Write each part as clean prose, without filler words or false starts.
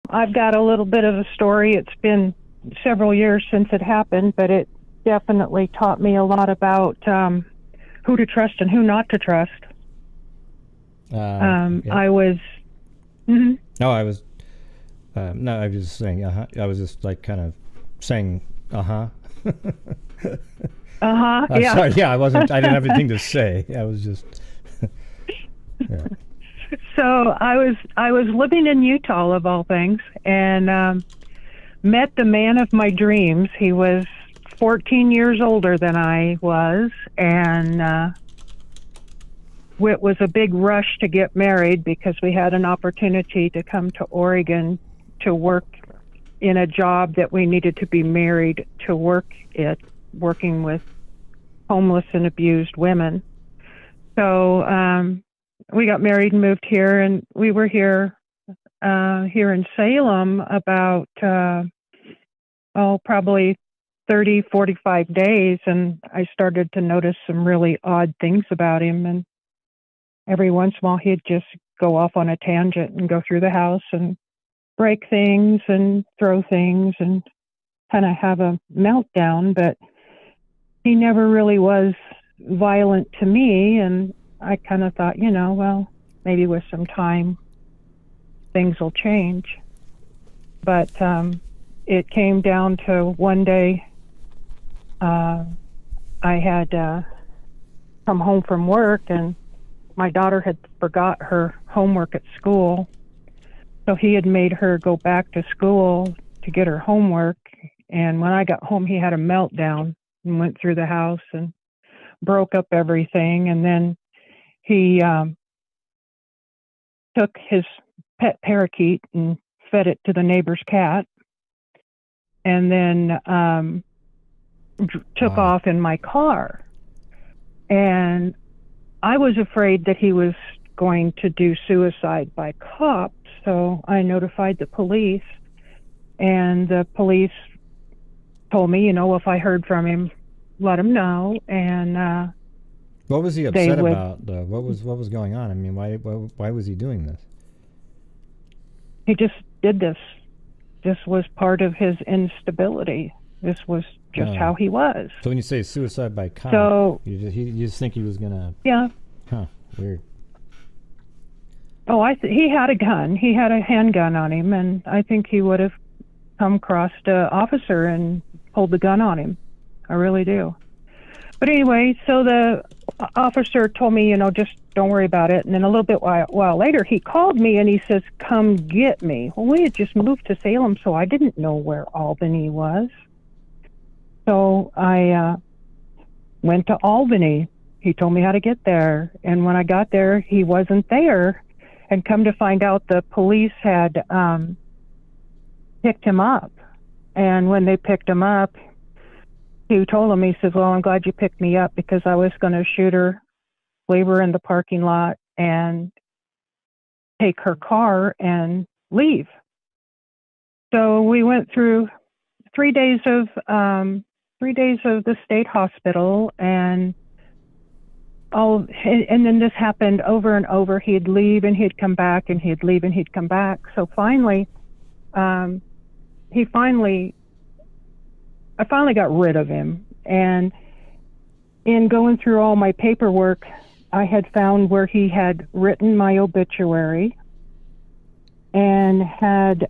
I've got a little bit of a story. It's been several years since it happened, but it definitely taught me a lot about who to trust and who not to trust. Yeah. I was... Mm-hmm. No, I was... no, I was just saying, I was just like kind of saying, yeah. Sorry, yeah, I didn't have anything to say. I was just... yeah. So I was living in Utah, of all things, and met the man of my dreams. He was 14 years older than I was, and it was a big rush to get married because we had an opportunity to come to Oregon to work in a job that we needed to be married to working with homeless and abused women. So we got married and moved here, and we were here in Salem about probably 30, 45 days, and I started to notice some really odd things about him. And every once in a while, he'd just go off on a tangent and go through the house and break things and throw things and kind of have a meltdown. But he never really was violent to me, and I kind of thought, well, maybe with some time, things will change. But it came down to one day, I had come home from work, and my daughter had forgot her homework at school. So he had made her go back to school to get her homework. And when I got home, he had a meltdown and went through the house and broke up everything. And then he took his pet parakeet and fed it to the neighbor's cat, and then took off in my car. And I was afraid that he was going to do suicide by cop, so I notified the police, and the police told me, if I heard from him, let him know. And what was he upset about? What was going on? I mean, why was he doing this? He just did this. This was part of his instability. This was just how he was. So when you say suicide by cop, you just think he was gonna? Yeah. Huh. Weird. Oh, he had a gun. He had a handgun on him, and I think he would have come across an officer and pulled the gun on him. I really do. But anyway, so the officer told me, just don't worry about it. And then a little bit while later, he called me and he says, come get me. Well, we had just moved to Salem, so I didn't know where Albany was. So I went to Albany. He told me how to get there. And when I got there, he wasn't there. And come to find out, the police had picked him up. And when they picked him up, he told him, he says, well, I'm glad you picked me up because I was going to shoot her, leave her in the parking lot, and take her car and leave. So we went through 3 days of the state hospital, and then this happened over and over. He'd leave and he'd come back, and he'd leave and he'd come back. So finally, I finally got rid of him. And in going through all my paperwork, I had found where he had written my obituary and had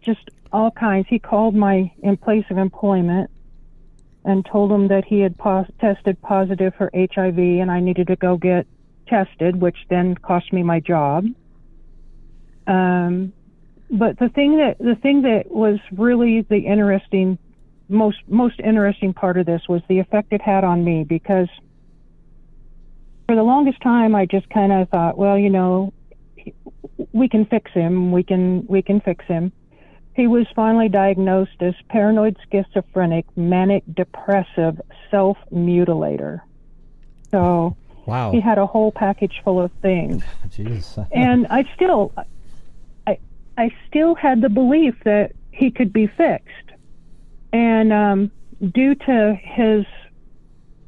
just all kinds. He called my place of employment and told them that he had tested positive for HIV and I needed to go get tested, which then cost me my job. But the thing that was really the most interesting part of this was the effect it had on me, because for the longest time I just kind of thought, well, we can fix him. We can fix him. He was finally diagnosed as paranoid schizophrenic, manic depressive self-mutilator. So wow. He had a whole package full of things. Jeez. And I still had the belief that he could be fixed. And due to his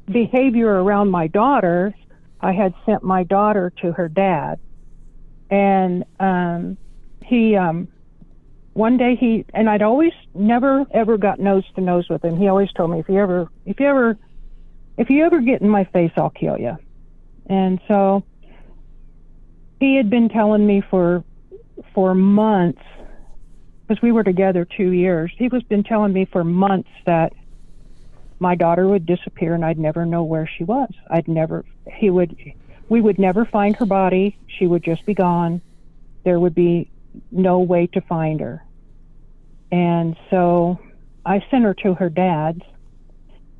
behavior around my daughter, I had sent my daughter to her dad. And he one day and I'd always never ever got nose to nose with him. He always told me, if you ever get in my face, I'll kill you. And so he had been telling me for months, because we were together 2 years, been telling me for months that my daughter would disappear and I'd never know where she was. We would never find her body. She would just be gone. There would be no way to find her. And so I sent her to her dad's,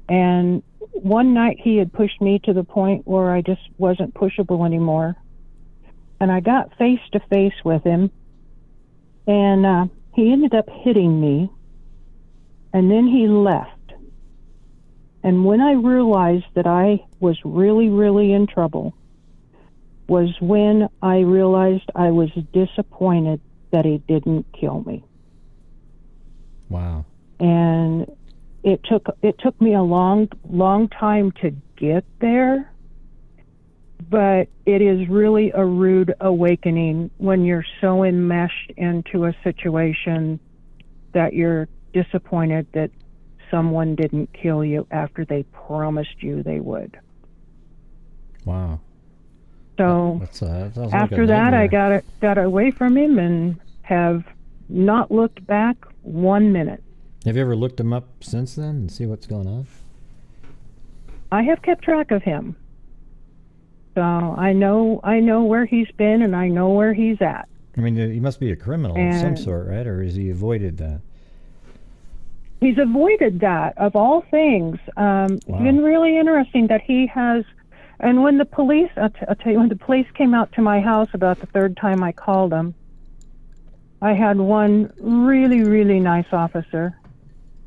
and one night he had pushed me to the point where I just wasn't pushable anymore. And I got face to face with him, and he ended up hitting me, and then he left. And when I realized that I was really, really in trouble was when I realized I was disappointed that he didn't kill me. Wow. And it took me a long time to get there, but it is really a rude awakening when you're so enmeshed into a situation that you're disappointed that someone didn't kill you after they promised you they would. Wow. So after that, I got away from him and have not looked back 1 minute. Have you ever looked him up since then and see what's going on? I have kept track of him. So I know where he's been and I know where he's at. I mean, he must be a criminal of some sort, right? Or has he avoided that? He's avoided that, of all things. Wow. It's been really interesting that he has. And when the police, I'll tell you, when the police came out to my house about the third time I called them, I had one really, really nice officer.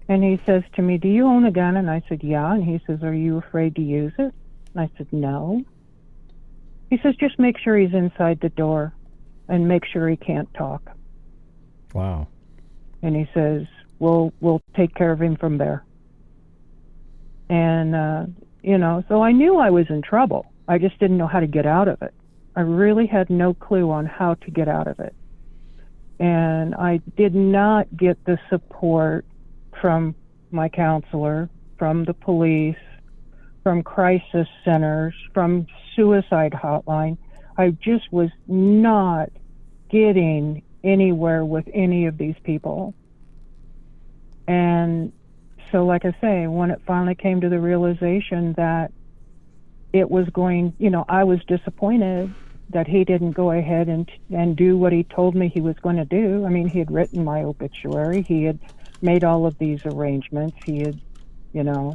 And he says to me, "Do you own a gun?" And I said, "Yeah." And he says, "Are you afraid to use it?" And I said, "No." He says, "Just make sure he's inside the door and make sure he can't talk." Wow. And he says, we'll take care of him from there. And, so I knew I was in trouble. I just didn't know how to get out of it. I really had no clue on how to get out of it. And I did not get the support from my counselor, from the police, from crisis centers, from suicide hotline. I just was not getting anywhere with any of these people. And so, like I say, when it finally came to the realization that it was going, I was disappointed that he didn't go ahead and do what he told me he was going to do. I mean, he had written my obituary. He had made all of these arrangements. He had,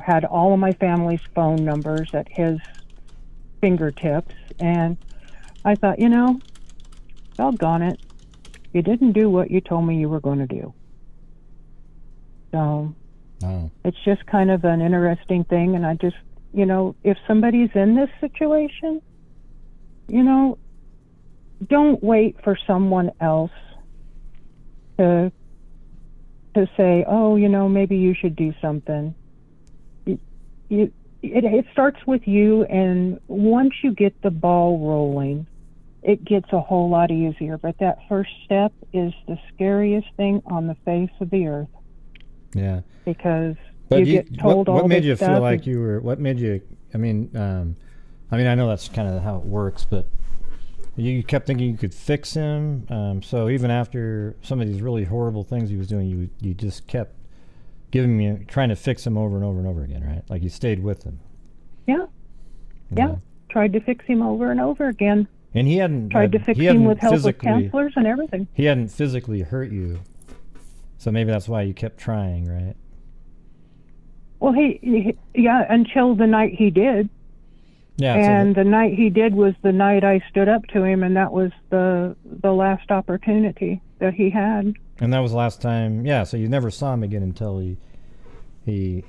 had all of my family's phone numbers at his fingertips. And I thought, doggone it, you didn't do what you told me you were going to do. So It's just kind of an interesting thing. And I just, if somebody's in this situation, don't wait for someone else to say, oh, maybe you should do something. It starts with you, and once you get the ball rolling, it gets a whole lot easier. But that first step is the scariest thing on the face of the earth. Yeah. Because you get told all this stuff. What made you feel like you were, what made you, I mean, I know that's kind of how it works, but you kept thinking you could fix him. So even after some of these really horrible things he was doing, you just kept trying to fix him over and over and over again, right? Like you stayed with him. Yeah. Tried to fix him over and over again. And he hadn't tried to fix him with help with counselors and everything. He hadn't physically hurt you, so maybe that's why you kept trying, right? Well, he until the night he did. Yeah. And the night he did was the night I stood up to him, and that was the last opportunity that he had. And that was the last time, yeah, so you never saw him again until he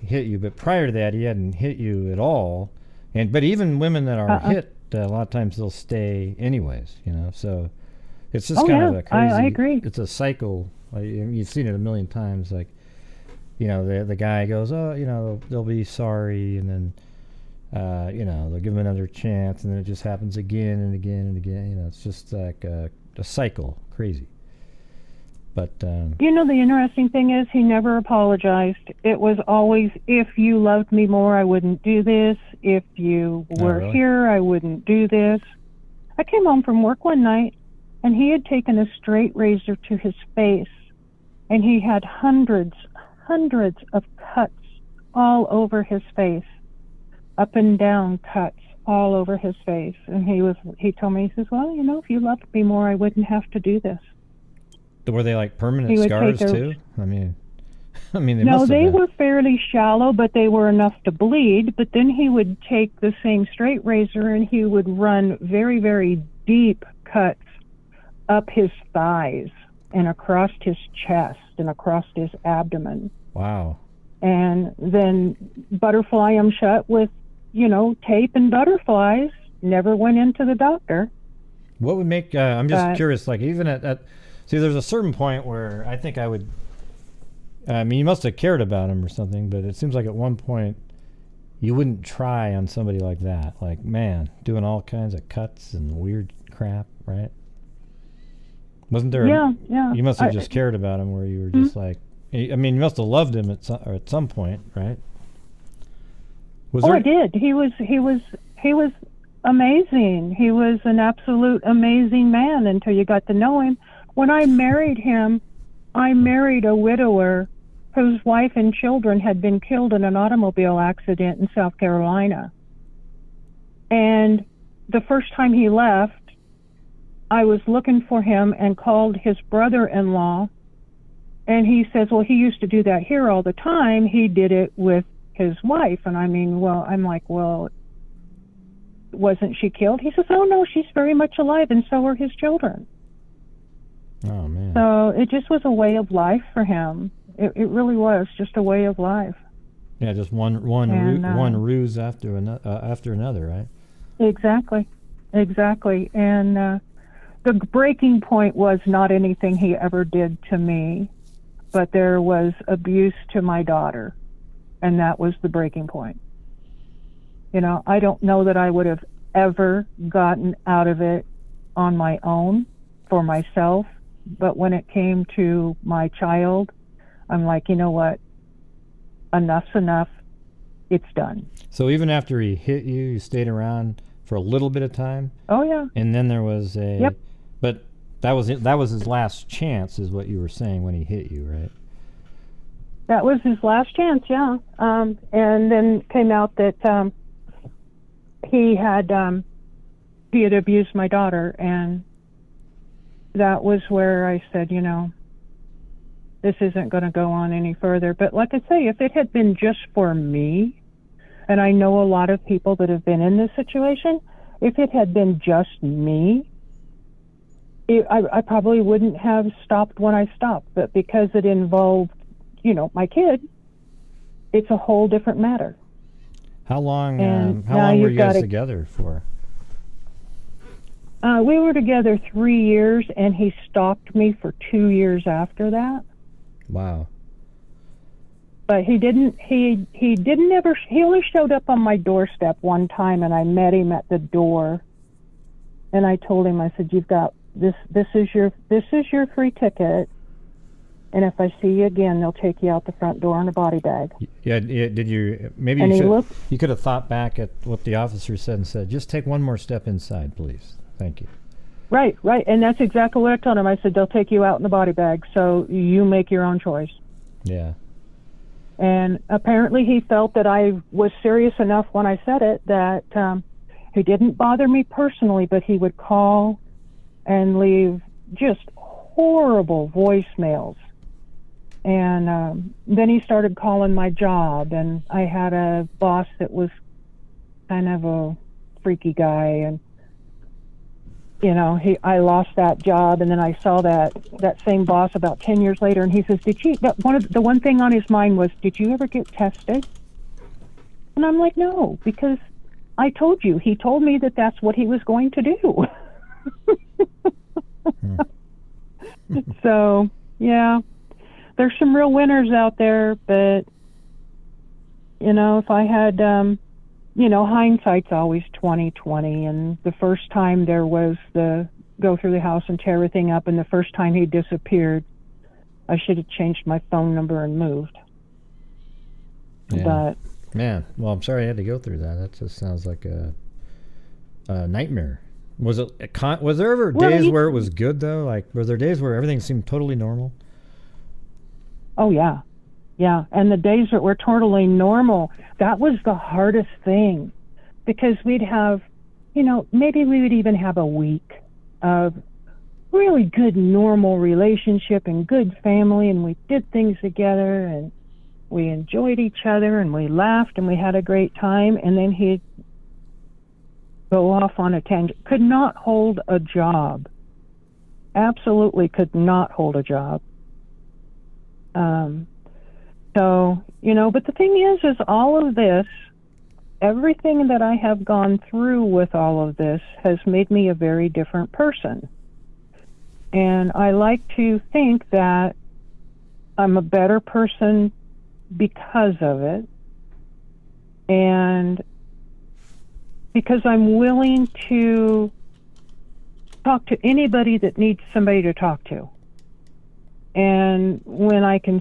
hit you. But prior to that, he hadn't hit you at all. But even women that are hit, a lot of times they'll stay anyways, so it's just kind of a crazy, I agree. It's a cycle. You've seen it a million times, like, the guy goes, oh, they'll be sorry, and then they'll give him another chance, and then it just happens again and again and again. It's just like a cycle. Crazy. But you know, the interesting thing is he never apologized. It was always, if you loved me more, I wouldn't do this. If you were really? here, I wouldn't do this. I came home from work one night, and he had taken a straight razor to his face, and he had hundreds of cuts all over his face, up and down cuts all over his face. And he told me, he says, well, you know, if you loved me more, I wouldn't have to do this. were they like permanent scars too? I mean, they no, must have they been. were fairly shallow, but they were enough to bleed. But then he would take the same straight razor and he would run very, very deep cuts up his thighs and across his chest and across his abdomen. Wow. And then butterfly him shut with, you know, tape and butterflies. Never went into the doctor. What would make, I'm just curious, like even at, see, there's a certain point where I think I would, I mean, you must have cared about him or something, but it seems like at one point you wouldn't try on somebody like that. Like, man, doing all kinds of cuts and weird crap, right? Wasn't there? Yeah. You must have just cared about him where you were just like, I mean, you must have loved him at some point, right? I did. He was amazing. He was an absolute amazing man until you got to know him. When I married him, I married a widower whose wife and children had been killed in an automobile accident in South Carolina. And the first time he left, I was looking for him and called his brother-in-law. And he says, well, he used to do that here all the time. He did it with his wife. And I mean, well, I'm like, well, wasn't she killed? He says, oh, no, she's very much alive, and so are his children. Oh, man. So it just was a way of life for him. It really was just a way of life. Yeah, just one ruse after another, right? Exactly. And the breaking point was not anything he ever did to me, but there was abuse to my daughter, and that was the breaking point. You know, I don't know that I would have ever gotten out of it on my own for myself, but when it came to my child, I'm like, you know what? Enough's enough. It's done. So even after he hit you, you stayed around for a little bit of time? Oh, yeah. And then there was a... Yep. But that was his last chance, is what you were saying when he hit you, right? That was his last chance, yeah. And then came out that he had abused my daughter, and that was where I said, you know, this isn't going to go on any further. But like I say, if it had been just for me, and I know a lot of people that have been in this situation, if it had been just me, I probably wouldn't have stopped when I stopped. But because it involved, you know, my kid, it's a whole different matter. How long were you guys together for? We were together 3 years, and he stalked me for 2 years after that. Wow. But he only showed up on my doorstep one time, and I met him at the door. And I told him, I said, you've got this is your free ticket. And if I see you again, they'll take you out the front door in a body bag. Yeah, did you, maybe you could have thought back at what the officer said and said, just take one more step inside, please. Thank you. Right. And that's exactly what I told him. I said, they'll take you out in the body bag, so you make your own choice. Yeah. And apparently he felt that I was serious enough when I said it that he didn't bother me personally, but he would call and leave just horrible voicemails. And then he started calling my job, and I had a boss that was kind of a freaky guy, and you know, I lost that job, and then I saw that same boss about 10 years later, and he says, the one thing on his mind was, did you ever get tested? And I'm like, no, because I told you, he told me that that's what he was going to do. So, yeah, there's some real winners out there, but, you know, if I had, you know, hindsight's always 20/20, and the first time there was the go through the house and tear everything up, and the first time he disappeared, I should have changed my phone number and moved. Yeah. But man, well, I'm sorry I had to go through that. That just sounds like a nightmare. Was it? Was there ever days where it was good though? Like, were there days where everything seemed totally normal? Oh yeah, yeah. And the days that were totally normal, that was the hardest thing, because we'd have, maybe we would even have a week of really good normal relationship and good family, and we did things together and we enjoyed each other and we laughed and we had a great time, and then he'd go off on a tangent. Could not hold a job. Absolutely could not hold a job. But the thing is all of this, everything that I have gone through with all of this has made me a very different person. And I like to think that I'm a better person because of it. And because I'm willing to talk to anybody that needs somebody to talk to. And when I can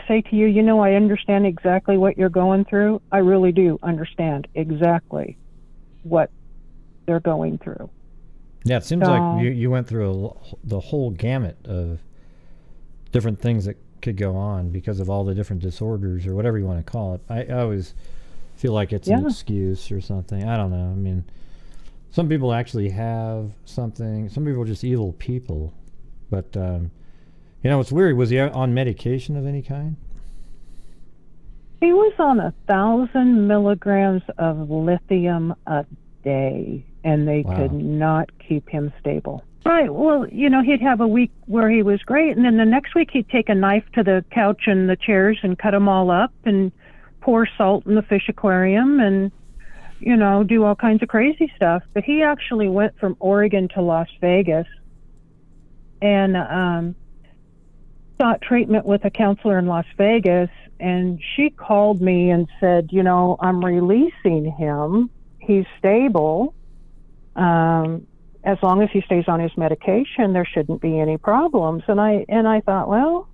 say to you, I understand exactly what you're going through, I really do understand exactly what they're going through. Yeah, it seems like you went through the whole gamut of different things that could go on because of all the different disorders or whatever you want to call it. I always feel like it's an excuse or something. I don't know. I mean, some people actually have something. Some people are just evil people. But, it's weird. Was he on medication of any kind? He was on 1,000 milligrams of lithium a day, and they could not keep him stable. Right. Well, he'd have a week where he was great, and then the next week he'd take a knife to the couch and the chairs and cut them all up and pour salt in the fish aquarium and, do all kinds of crazy stuff. But he actually went from Oregon to Las Vegas and sought treatment with a counselor in Las Vegas. And she called me and said, I'm releasing him. He's stable. As long as he stays on his medication, there shouldn't be any problems. And I thought, well,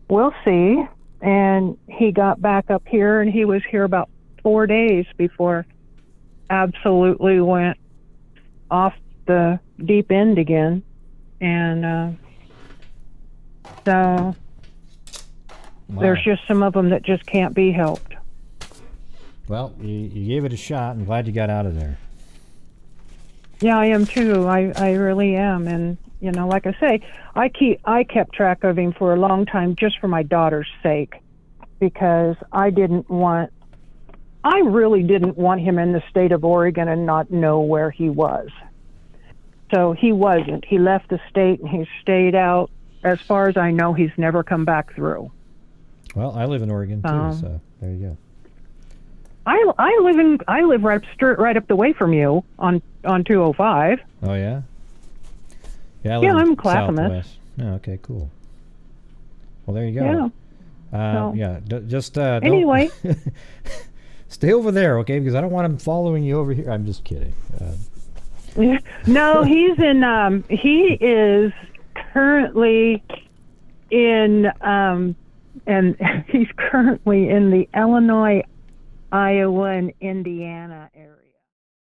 we'll see. And he got back up here, and he was here about 4 days before absolutely went off the deep end again. And so there's just some of them that just can't be helped. Well, you gave it a shot. I'm glad you got out of there. Yeah, I am too. I really am. And, like I say, I kept track of him for a long time just for my daughter's sake, because I really didn't want him in the state of Oregon and not know where he was. So he wasn't. He left the state and he stayed out. As far as I know, he's never come back through. Well, I live in Oregon too, so there you go. I live right up the way from you on 205. Oh yeah. Yeah, I'm Clackamas. Oh, okay, cool. Well, there you go. Yeah. Just anyway. Stay over there, okay? Because I don't want him following you over here. I'm just kidding. No, he's in. He is currently in, and he's currently in the Illinois, Iowa, and Indiana area.